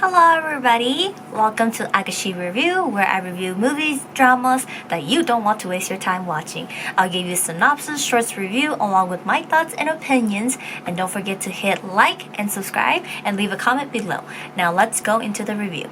Hello everybody! Welcome to Agashi Review, where I review movies, dramas that you don't want to waste your time watching. I'll give you a synopsis, shorts review along with my thoughts and opinions, and don't forget to hit like and subscribe and leave a comment below. Now let's go into the review.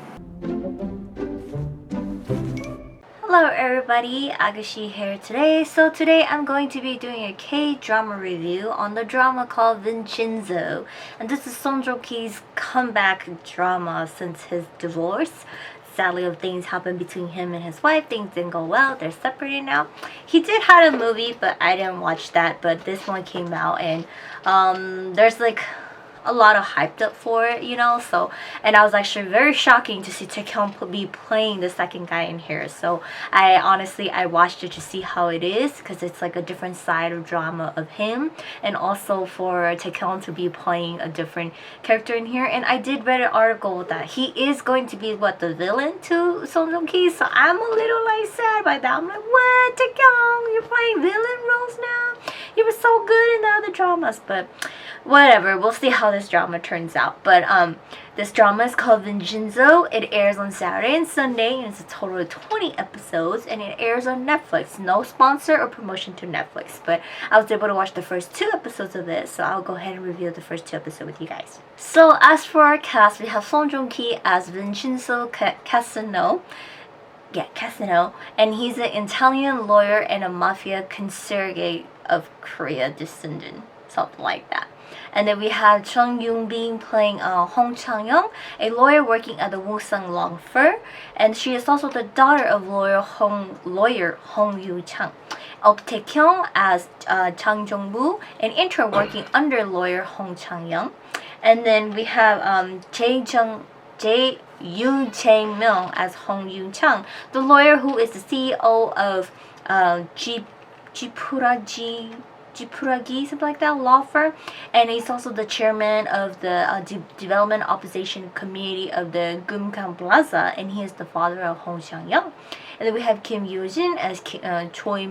Hello everybody, Agashi here today. So today I'm going to be doing a K-drama review on the drama called Vincenzo. And this is Joong Ki's comeback drama since his divorce. Sadly, things happened between him and his wife. Things didn't go well. They're separated now. He did have a movie, but I didn't watch that. But this one came out and there's like a lot of hyped up for it, you know. So, and I was actually very shocking to see Taecyeon be playing the second guy in here. So I watched it to see how it is, because it's like a different side of drama of him, and also for Taecyeon to be playing a different character in here. And I did read an article that he is going to be the villain to Joong Ki. So I'm a little like sad by that. I'm like, what, Taecyeon, you're playing villain roles now? You were so good in the other dramas. But whatever, we'll see how this drama turns out. But this drama is called Vincenzo. It airs on Saturday and Sunday, and it's a total of 20 episodes, and it airs on Netflix. No sponsor or promotion to Netflix, but I was able to watch the first 2 episodes of this, so I'll go ahead and review the first 2 episodes with you guys. So as for our cast, we have Joong Ki as Vincenzo Casino. Yeah, Casino, and he's an Italian lawyer and a mafia consigliere of Korea descendant, something like that. And then we have Chung Yoon-bin playing Hong Chang-young, a lawyer working at the Woo-sung law firm, and she is also the daughter of lawyer Hong Yu-chang. Taecyeon as Chang Jong-bu, an intern working under lawyer Hong Chang-young. And then we have Yoo Chae-myung as Hong Yoon-chang, the lawyer who is the CEO of Jipuragi, something like that, law firm, and he's also the chairman of the development opposition committee of the Gumgang Plaza, and he is the father of Hong Chang-young. And then we have Kim Yoo-jin as Choi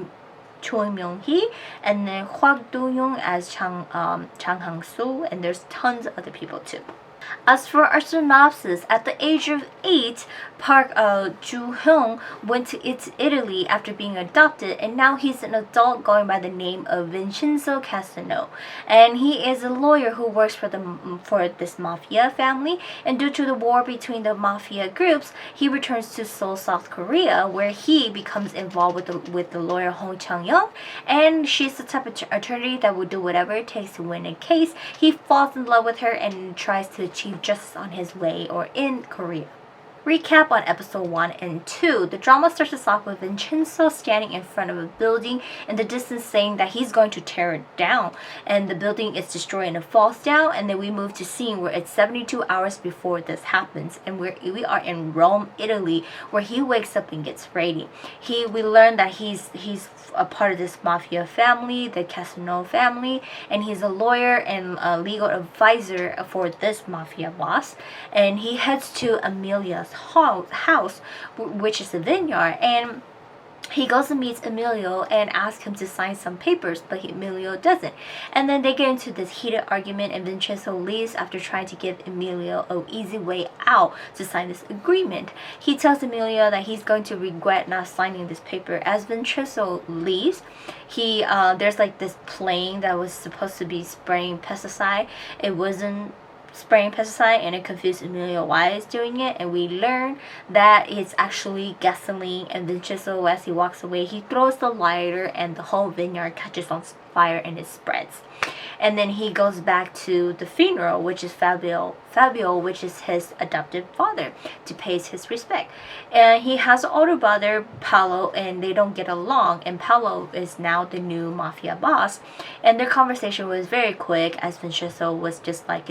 Myung-hee, and then Hwak Do-young as Chang Hang-soo, and there's tons of other people too. As for our synopsis, at the age of 8, Park Joo-hyung went to Italy after being adopted, and now he's an adult going by the name of Vincenzo Casino. And he is a lawyer who works for this mafia family, and due to the war between the mafia groups, he returns to Seoul, South Korea, where he becomes involved with the lawyer Hong Chang-young, and she's the type of attorney that will do whatever it takes to win a case. He falls in love with her and tries to achieve justice on his way or in Korea. Recap on episode 1 and 2. The drama starts us off with Vincenzo standing in front of a building in the distance saying that he's going to tear it down, and the building is destroyed and it falls down. And then we move to scene where it's 72 hours before this happens, and we are in Rome, Italy, where he wakes up and gets ready. We learn that he's a part of this mafia family, the Casino family, and he's a lawyer and a legal advisor for this mafia boss. And he heads to Amelia's house, which is a vineyard, and he goes and meets Emilio and asks him to sign some papers, but Emilio doesn't. And then they get into this heated argument, and Vincenzo leaves after trying to give Emilio an easy way out to sign this agreement. He tells Emilio that he's going to regret not signing this paper. As Vincenzo leaves, there's like this plane that was supposed to be spraying pesticide. It wasn't spraying pesticide, and it confused Emilio why he's doing it, and we learn that it's actually gasoline. And Vincenzo, as he walks away, he throws the lighter and the whole vineyard catches on fire and it spreads. And then he goes back to the funeral, which is Fabio, which is his adopted father, to pay his respect. And he has an older brother, Paolo, and they don't get along, and Paolo is now the new mafia boss. And their conversation was very quick, as Vincenzo was just like,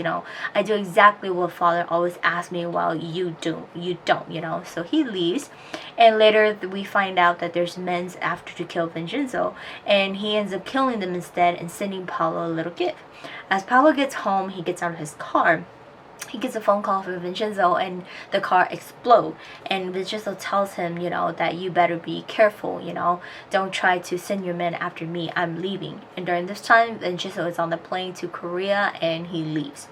I do exactly what father always asks me, while you don't, So he leaves, and later we find out that there's men after to kill Vincenzo, and he ends up killing them instead and sending Paolo a little gift. As Paolo gets home, he gets out of his car. He gets a phone call from Vincenzo, and the car explodes. And Vincenzo tells him, that you better be careful, don't try to send your men after me. I'm leaving. And during this time, Vincenzo is on the plane to Korea, and he leaves.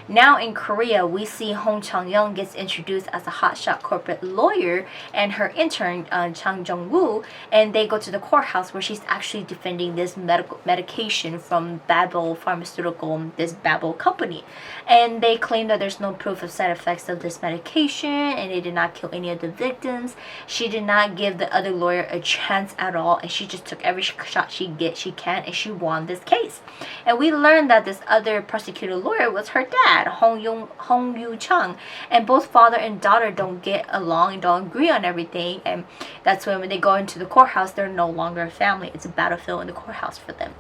Now in Korea, we see Hong Chang-young gets introduced as a hotshot corporate lawyer and her intern Chang Jong-woo, and they go to the courthouse where she's actually defending this medication from Babel Pharmaceutical, this Babel company, and they claim that there's no proof of side effects of this medication and it did not kill any of the victims. She did not give the other lawyer a chance at all, and she just took every shot she can, and she won this case. And we learned that this other prosecutor lawyer was her dad, Hong Yu Chung, and both father and daughter don't get along and don't agree on everything, and that's when they go into the courthouse, they're no longer a family. It's a battlefield in the courthouse for them.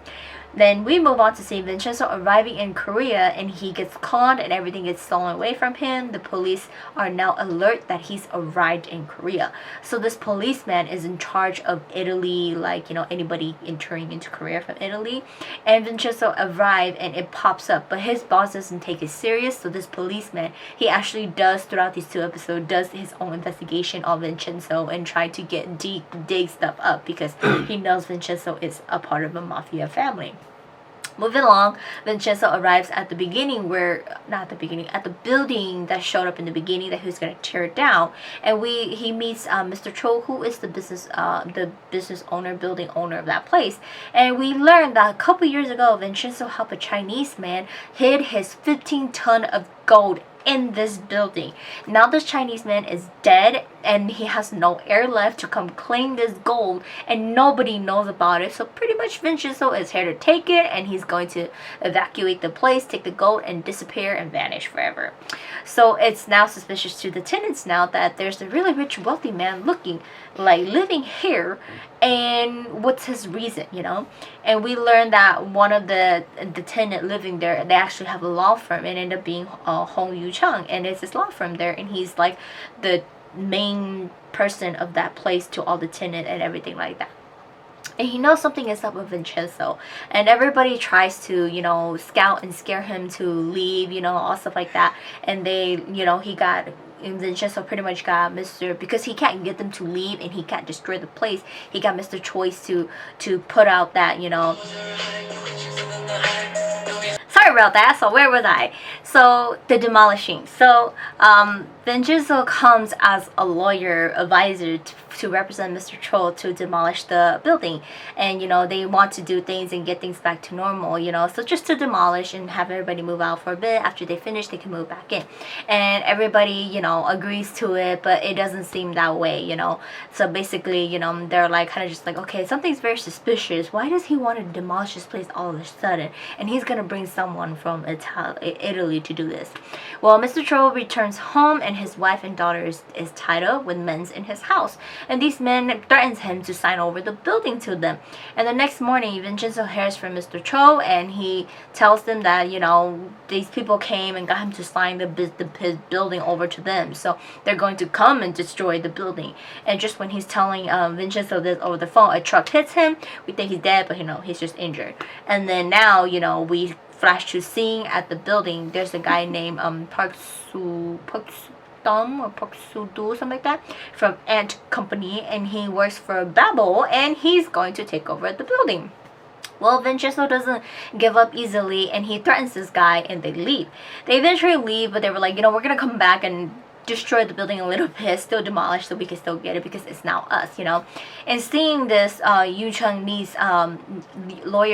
Then we move on to see Vincenzo arriving in Korea, and he gets conned and everything gets stolen away from him. The police are now alert that he's arrived in Korea. So this policeman is in charge of Italy, like, you know, anybody entering into Korea from Italy. And Vincenzo arrived and it pops up, but his boss doesn't take it serious. So this policeman, he actually does, throughout these 2 episodes, does his own investigation of Vincenzo and try to dig stuff up because he knows Vincenzo is a part of a mafia family. Moving along, Vincenzo arrives at the beginning at the building that showed up in the beginning that he was going to tear down, and he meets Mr. Cho, who is the business owner, building owner of that place. And we learned that a couple years ago, Vincenzo helped a Chinese man hid his 15-ton of gold in this building. Now this Chinese man is dead and he has no heir left to come claim this gold, and nobody knows about it. So pretty much Vincenzo is here to take it, and he's going to evacuate the place, take the gold, and disappear and vanish forever. So it's now suspicious to the tenants now that there's a really rich, wealthy man living here, and what's his reason, you know? And we learned that one of the tenant living there, they actually have a law firm, and ended up being Hong Yu Chung, and it's his law firm there, and he's like the main person of that place to all the tenant and everything like that. And he knows something is up with Vincenzo, and everybody tries to, you know, scout and scare him to leave, you know, all stuff like that. And they, you know, Vincenzo pretty much got because he can't get them to leave and he can't destroy the place, he got Mr. Choice to put out that, you know, sorry about that. So where was I? So the demolishing. So Vincenzo comes as a lawyer advisor to represent Mr. Cho to demolish the building, and you know they want to do things and get things back to normal, you know, so just to demolish and have everybody move out for a bit. After they finish, they can move back in, and everybody, you know, agrees to it, but it doesn't seem that way, you know. So basically, you know, they're like kind of just like, okay, something's very suspicious. Why does he want to demolish this place all of a sudden, and he's gonna bring someone from Italy to do this? Well, Mr. Cho returns home, and his wife and daughter is tied up with men in his house, and these men threatens him to sign over the building to them. And the next morning, Vincenzo hears from Mr. Cho, and he tells them that, you know, these people came and got him to sign his building over to them, so they're going to come and destroy the building. And just when he's telling Vincenzo this over the phone, a truck hits him. We think he's dead, but you know, he's just injured. And then now, you know, we flash to seeing at the building, there's a guy named Park Soo or Park Soo-do, something like that, from Ant Company, and he works for Babel, and he's going to take over the building. Well, Vincenzo doesn't give up easily, and he threatens this guy, and they leave. They eventually leave, but they were like, you know, we're gonna come back and destroy the building a little bit, still demolish, so we can still get it because it's now us, you know. And seeing this, lawyer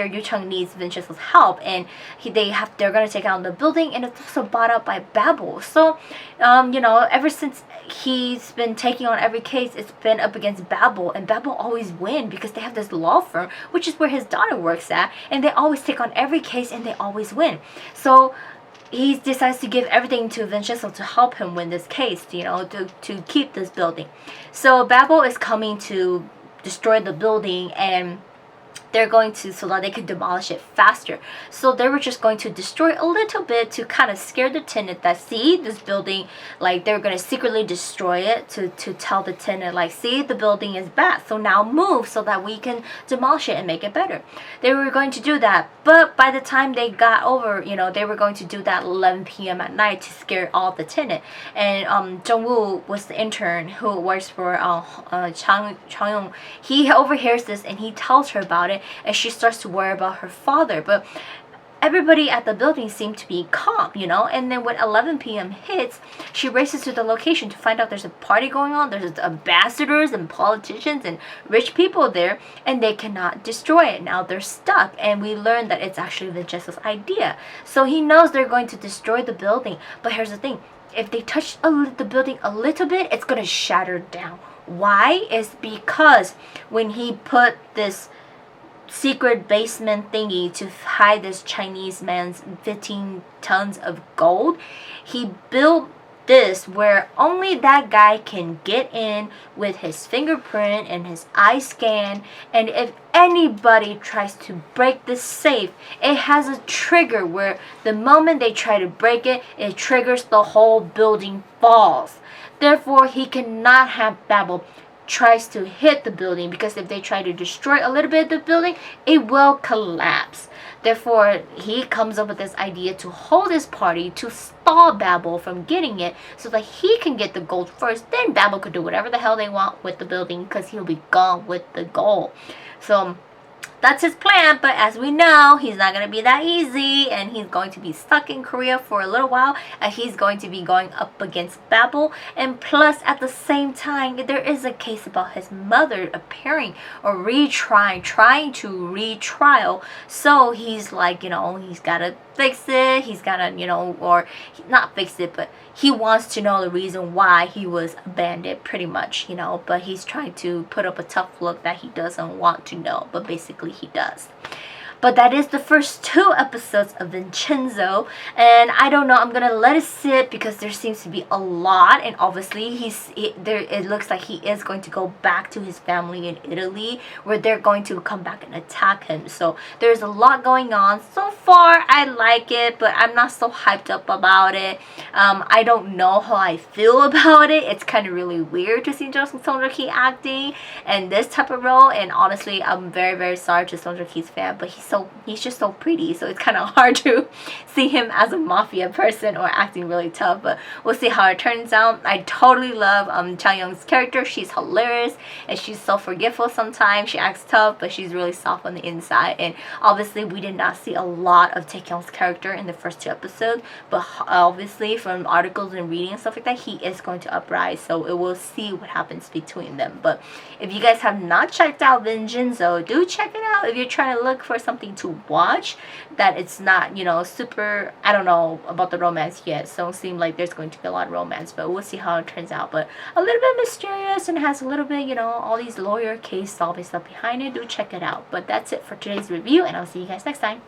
Yu Chung needs Vincenzo's help, and they're gonna take out the building, and it's also bought up by Babel. So, you know, ever since he's been taking on every case, it's been up against Babel, and Babel always win because they have this law firm, which is where his daughter works at, and they always take on every case and they always win. So he decides to give everything to Vincenzo to help him win this case, you know, to keep this building. So Babel is coming to destroy the building, and they're going to, so that they could demolish it faster. So they were just going to destroy a little bit to kind of scare the tenant that, see, this building, like, they're going to secretly destroy it to tell the tenant, like, see, the building is bad, so now move so that we can demolish it and make it better. They were going to do that, but by the time they got over, you know, they were going to do that 11 p.m. at night to scare all the tenant. And Jong-woo was the intern who works for Chang-young. He overhears this and he tells her about it, and she starts to worry about her father. But everybody at the building seemed to be calm, and then when 11 p.m. hits, she races to the location to find out there's a party going on. There's ambassadors and politicians and rich people there, and they cannot destroy it. Now they're stuck, and we learn that it's actually Vincenzo's idea. So he knows they're going to destroy the building, but here's the thing. If they touch the building a little bit, it's going to shatter down. Why? Is because when he put this secret basement thingy to hide this Chinese man's 15 tons of gold, he built this where only that guy can get in with his fingerprint and his eye scan, and if anybody tries to break this safe, it has a trigger where the moment they try to break it, it triggers the whole building falls. Therefore, he cannot have Babel tries to hit the building, because if they try to destroy a little bit of the building, it will collapse. Therefore, he comes up with this idea to hold this party to stall Babel from getting it, so that he can get the gold first. Then Babel could do whatever the hell they want with the building, because he'll be gone with the gold. So that's his plan, but as we know, he's not going to be that easy, and he's going to be stuck in Korea for a little while, and he's going to be going up against Babel. And plus, at the same time, there is a case about his mother appearing or trying to retrial. So he's like, he's got to fix it. He's got to, or not fix it, but he wants to know the reason why he was abandoned, pretty much, but he's trying to put up a tough look that he doesn't want to know, but basically he does. But that is the first 2 episodes of Vincenzo, and I don't know, I'm gonna let it sit because there seems to be a lot, and obviously it looks like he is going to go back to his family in Italy, where they're going to come back and attack him. So there's a lot going on. So far, I like it, but I'm not so hyped up about it. I don't know how I feel about it. It's kind of really weird to see Joong Ki acting and this type of role, and honestly, I'm very, very sorry to Joong Ki's fan, but he's just so pretty, so it's kind of hard to see him as a mafia person or acting really tough, but we'll see how it turns out. I totally love Taecyeon's character. She's hilarious, and she's so forgetful sometimes. She acts tough, but she's really soft on the inside, and obviously we did not see a lot of Taecyeon's character in the first 2 episodes, but obviously from articles and reading and stuff like that, he is going to uprise, so it will see what happens between them. But if you guys have not checked out Vincenzo, do check it out if you're trying to look for something to watch that it's not, super, I don't know about the romance yet, so it seems like there's going to be a lot of romance, but we'll see how it turns out. But a little bit mysterious, and has a little bit, all these lawyer case solving stuff behind it. Do check it out. But that's it for today's review, and I'll see you guys next time.